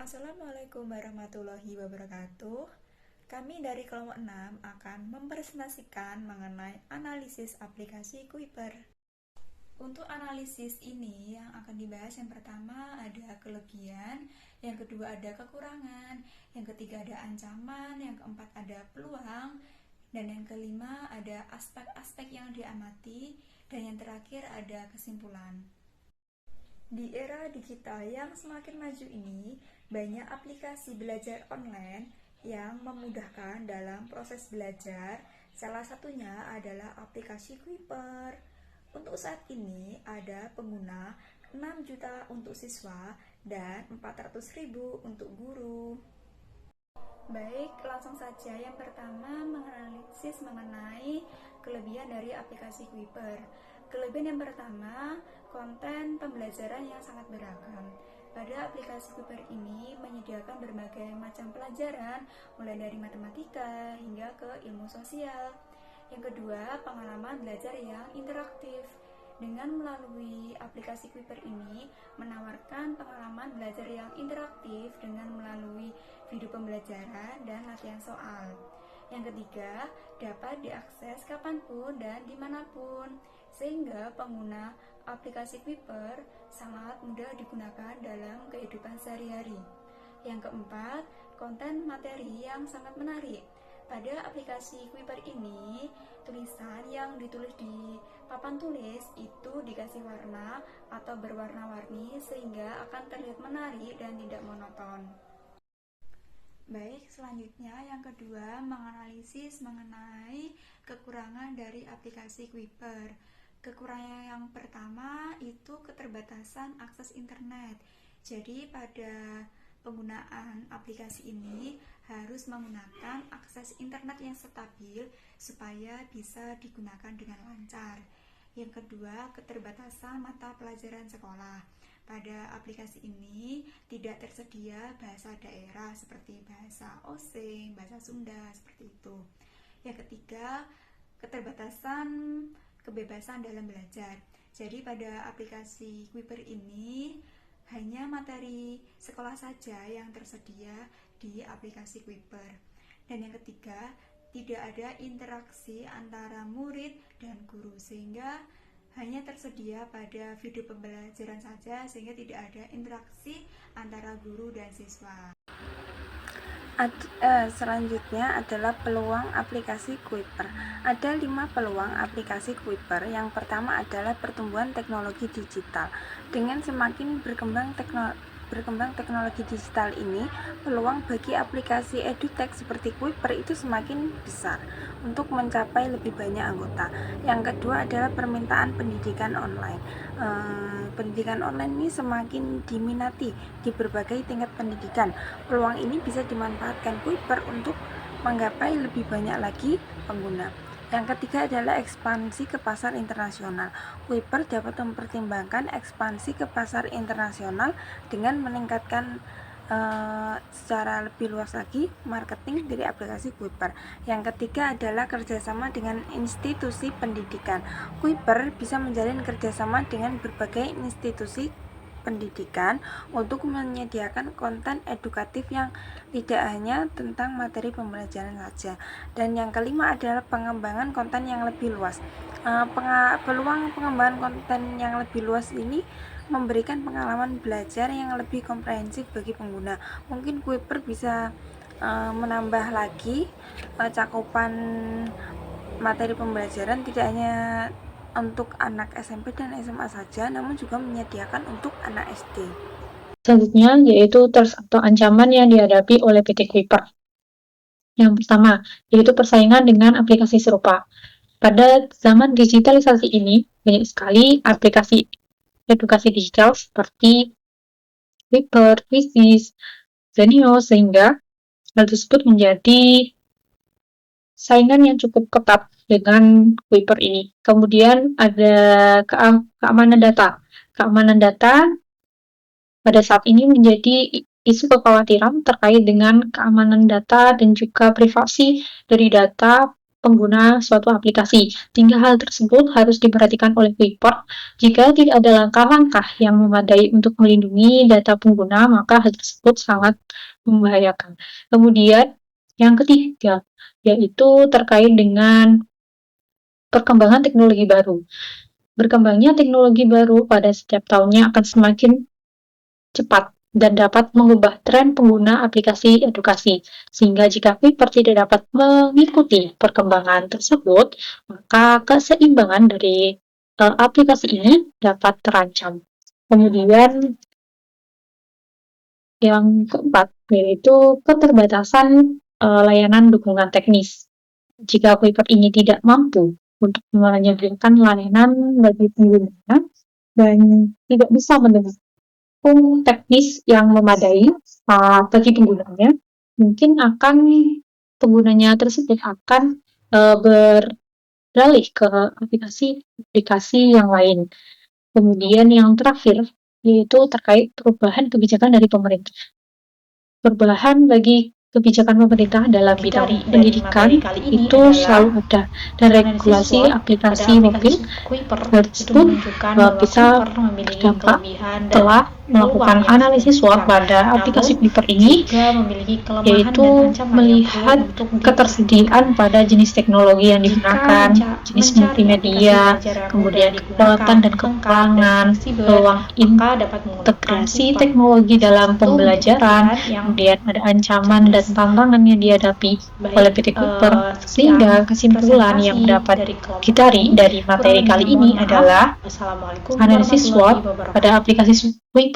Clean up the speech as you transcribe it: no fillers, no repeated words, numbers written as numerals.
Assalamualaikum warahmatullahi wabarakatuh. Kami dari kelompok 6 akan mempresentasikan mengenai analisis aplikasi Kuiper. Untuk analisis ini yang akan dibahas yang pertama ada kelebihan, yang kedua ada kekurangan, yang ketiga ada ancaman, yang keempat ada peluang, dan yang kelima ada aspek-aspek yang diamati, dan yang terakhir ada kesimpulan. Di era digital yang semakin maju ini, banyak aplikasi belajar online yang memudahkan dalam proses belajar. Salah satunya adalah aplikasi Kuiper. Untuk saat ini ada pengguna 6 juta untuk siswa dan 400.000 untuk guru. Baik, langsung saja. Yang pertama menganalisis mengenai kelebihan dari aplikasi Kuiper. Kelebihan yang pertama, konten pembelajaran yang sangat beragam. Pada aplikasi Kuiper ini menyediakan berbagai macam pelajaran, mulai dari matematika hingga ke ilmu sosial. Yang kedua, pengalaman belajar yang interaktif. Dengan melalui aplikasi Kuiper ini menawarkan pengalaman belajar yang interaktif dengan melalui video pembelajaran dan latihan soal. Yang ketiga, dapat diakses kapanpun dan dimanapun, sehingga pengguna aplikasi Kuiper sangat mudah digunakan dalam kehidupan sehari-hari. Yang keempat, konten materi yang sangat menarik. Pada aplikasi Kuiper ini, tulisan yang ditulis di papan tulis itu dikasih warna atau berwarna-warni sehingga akan terlihat menarik dan tidak monoton. Baik, selanjutnya yang kedua menganalisis mengenai kekurangan dari aplikasi Kuiper. Kekurangan yang pertama itu keterbatasan akses internet. Jadi pada penggunaan aplikasi ini harus menggunakan akses internet yang stabil supaya bisa digunakan dengan lancar. Yang kedua, keterbatasan mata pelajaran sekolah. Pada aplikasi ini tidak tersedia bahasa daerah seperti bahasa Osing, bahasa Sunda, seperti itu. Yang ketiga, keterbatasan kebebasan dalam belajar. Jadi pada aplikasi Kuiper ini hanya materi sekolah saja yang tersedia di aplikasi Kuiper. Dan yang ketiga, tidak ada interaksi antara murid dan guru sehingga hanya tersedia pada video pembelajaran saja sehingga tidak ada interaksi antara guru dan siswa. Selanjutnya adalah peluang aplikasi Kuiper. Ada 5 peluang aplikasi Kuiper. Yang pertama adalah pertumbuhan teknologi digital. Dengan semakin berkembang teknologi digital ini, peluang bagi aplikasi edutech seperti Kuiper itu semakin besar untuk mencapai lebih banyak anggota. Yang kedua adalah permintaan pendidikan online. Pendidikan online ini semakin diminati di berbagai tingkat pendidikan. Peluang ini bisa dimanfaatkan Kuiper untuk menggapai lebih banyak lagi pengguna. Yang ketiga adalah ekspansi ke pasar internasional. Kuiper dapat mempertimbangkan ekspansi ke pasar internasional dengan meningkatkan secara lebih luas lagi marketing dari aplikasi Kuiper. Yang ketiga adalah kerjasama dengan institusi pendidikan. Kuiper bisa menjalin kerjasama dengan berbagai institusi pendidikan untuk menyediakan konten edukatif yang tidak hanya tentang materi pembelajaran saja. Dan yang kelima adalah pengembangan konten yang lebih luas. Peluang pengembangan konten yang lebih luas ini memberikan pengalaman belajar yang lebih komprehensif bagi pengguna. Mungkin Kuiper bisa menambah lagi cakupan materi pembelajaran tidak hanya untuk anak SMP dan SMA saja, namun juga menyediakan untuk anak SD. Selanjutnya yaitu atau ancaman yang dihadapi oleh PT Kuiper. Yang pertama, yaitu persaingan dengan aplikasi serupa. Pada zaman digitalisasi ini, banyak sekali aplikasi edukasi digital seperti Kuiper, Quizizz, Zenio, sehingga hal tersebut menjadi saingan yang cukup ketat dengan Kuiper ini. Kemudian ada keamanan data. Keamanan data pada saat ini menjadi isu kekhawatiran terkait dengan keamanan data dan juga privasi dari data pengguna suatu aplikasi, sehingga hal tersebut harus diperhatikan oleh Kuiper. Jika tidak ada langkah-langkah yang memadai untuk melindungi data pengguna, maka hal tersebut sangat membahayakan. Kemudian, yang ketiga, yaitu terkait dengan perkembangan teknologi baru. Berkembangnya teknologi baru pada setiap tahunnya akan semakin cepat dan dapat mengubah tren pengguna aplikasi edukasi. Sehingga jika Kuiper tidak dapat mengikuti perkembangan tersebut, maka keseimbangan dari aplikasi ini dapat terancam. Kemudian yang keempat, yaitu keterbatasan layanan dukungan teknis. Jika Kuiper ini tidak mampu untuk menyediakan layanan bagi pengguna dan tidak bisa mendukung teknis yang memadai bagi penggunanya, mungkin penggunanya tersebut akan beralih ke aplikasi yang lain. Kemudian yang terakhir, yaitu terkait perubahan kebijakan dari pemerintah. Perubahan bagi kebijakan pemerintah dalam bidang pendidikan itu selalu ada, dan regulasi aplikasi mobil tersebut bisa berdampak telah melakukan analisis SWOT pada aplikasi Kuiper ini, yaitu melihat ketersediaan pada jenis teknologi yang digunakan, jenis multimedia, kemudian kekuatan dan kekurangan, peluang integrasi teknologi dalam pembelajaran, kemudian ada ancaman dan tantangan yang dihadapi oleh PT Kuiper. Sehingga kesimpulan yang dapat kita tarik dari materi kali ini adalah analisis SWOT pada aplikasi Kuiper